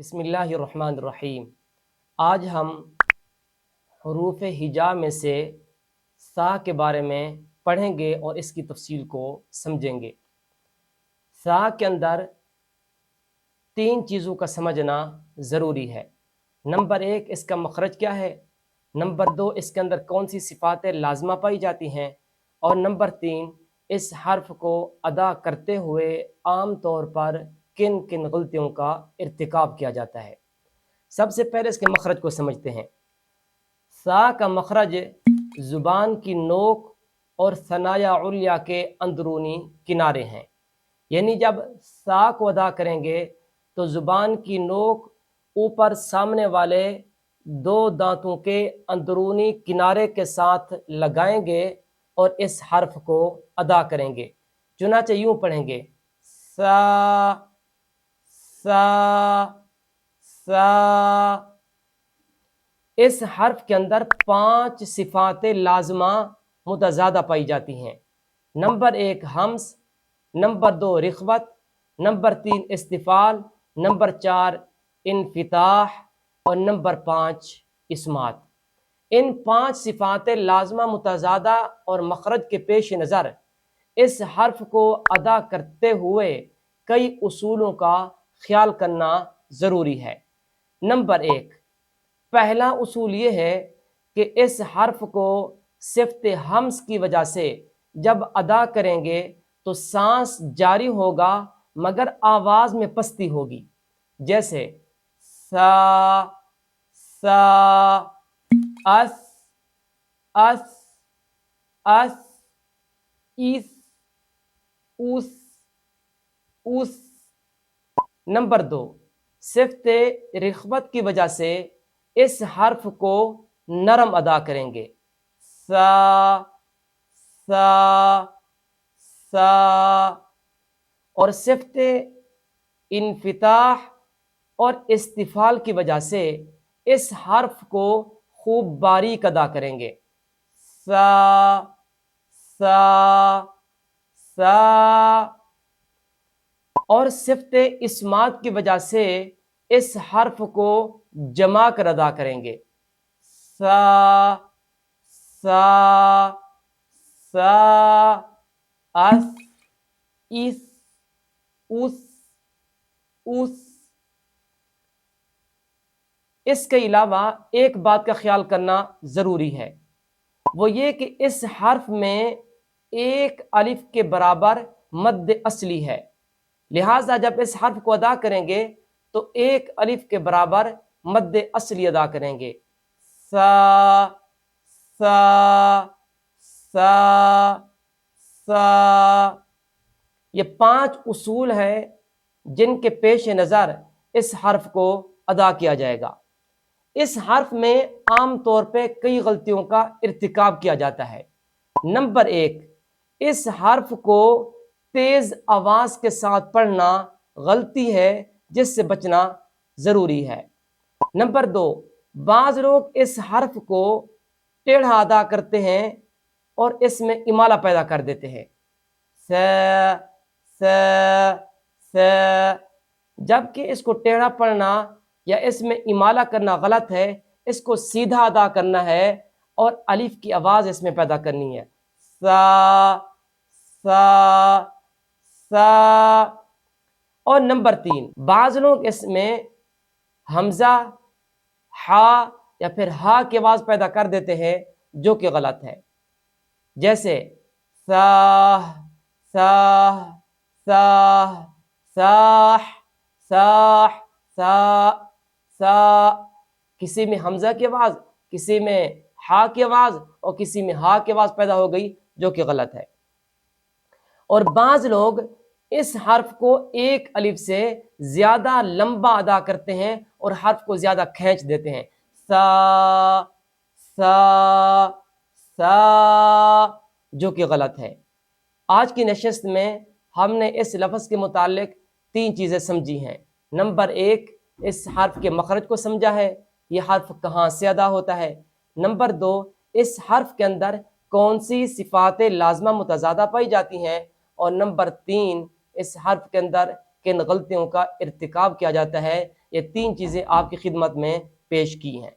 बिस्मिल्लाहिर्रहमानिर्रहीम। आज हम हरूफ हिजा में से सा के बारे में पढ़ेंगे और इसकी तफसील को समझेंगे। सा के अंदर तीन चीज़ों का समझना ज़रूरी है। नंबर एक, इसका मखरज क्या है। नंबर दो, इसके अंदर कौन सी सिफ़ातें लाज़िमा पाई जाती हैं। और नंबर तीन, इस हर्फ को अदा करते हुए आम तौर पर किन किन गलतियों का इर्तिकाब किया जाता है। सबसे पहले इसके मखरज को समझते हैं। सा का मखरज ज़ुबान की नोक और सनाया उलिया के अंदरूनी किनारे हैं। यानी जब सा को अदा करेंगे तो ज़ुबान की नोक ऊपर सामने वाले दो दांतों के अंदरूनी किनारे के साथ लगाएंगे और इस हर्फ को अदा करेंगे। चुनांचे यूँ पढ़ेंगे, सा सा सा। इस हर्फ के अंदर 5 सिफातें लाजमा मुतज़ादा पाई जाती हैं। नंबर एक हम्स, नंबर दो रिख्वत, नंबर तीन इस्तिफाल, नंबर चार इन्फिताह और नंबर 5 इस्मात। इन 5 सिफातें लाजमा मुतज़ादा और मखरज के पेश नज़र इस हर्फ को अदा करते हुए कई उसूलों का ख्याल करना ज़रूरी है। नंबर एक, पहला उसूल ये है कि इस हर्फ को सिफ्त हम्स की वजह से जब अदा करेंगे तो सांस जारी होगा मगर आवाज़ में पस्ती होगी। जैसे सा सा, अस अस अस, इस उस उस। नंबर दो, सिफ्त रिख्वत की वजह से इस हर्फ को नरम अदा करेंगे। सा सा सा। और सिफ्त इन्फिताह और इस्तिफाल की वजह से इस हर्फ को खूब बारीक अदा करेंगे। सा सा सा। और सिफ्त इस्मात की वजह से इस हर्फ को जमा कर अदा करेंगे। सा सा सा, अस इस उस उस। इसके अलावा एक बात का ख्याल करना ज़रूरी है, वो ये कि इस हर्फ में एक अलिफ के बराबर मद्द असली है। लिहाजा जब इस हर्फ को अदा करेंगे तो एक अलिफ के बराबर मद्द असली अदा करेंगे। सा सा सा सा। ये 5 उसूल हैं जिनके पेश नज़र इस हर्फ को अदा किया जाएगा। इस हर्फ में आम तौर पे कई गलतियों का इर्तिकाब किया जाता है। नंबर एक, इस हर्फ को तेज आवाज के साथ पढ़ना गलती है जिससे बचना जरूरी है। नंबर दो, बाज लोग इस हर्फ को टेढ़ा अदा करते हैं और इसमें इमाला पैदा कर देते हैं। स स स। जबकि इसको टेढ़ा पढ़ना या इसमें इमाला करना गलत है। इसको सीधा अदा करना है और अलिफ की आवाज़ इसमें पैदा करनी है। सा सा सा। और नंबर तीन, बाज़ लोग इसमें हमज़ा, हा या फिर हा की आवाज़ पैदा कर देते हैं जो कि गलत है। जैसे साह साह साह साह साह सा सा। किसी में हमज़ा की आवाज़, किसी में हा की आवाज़ और किसी में हा की आवाज़ पैदा हो गई जो कि गलत है। और बाज़ लोग इस हर्फ को एक अलिफ से ज़्यादा लंबा अदा करते हैं और हर्फ को ज़्यादा खींच देते हैं। सा सा सा, जो कि गलत है। आज की नशिस्त में हमने इस लफ्ज़ के मुतालिक 3 चीज़ें समझी हैं। नंबर एक, इस हर्फ के मखरज को समझा है, ये हर्फ कहाँ से अदा होता है। नंबर दो, इस हर्फ के अंदर कौन सी सिफातें लाजमा मुतज़ादा पाई जाती हैं। और नंबर तीन, इस हर्फ के अंदर किन गलतियों का इर्तिकाब किया जाता है। یہ 3 چیزیں آپ کی خدمت میں پیش کی ہیں۔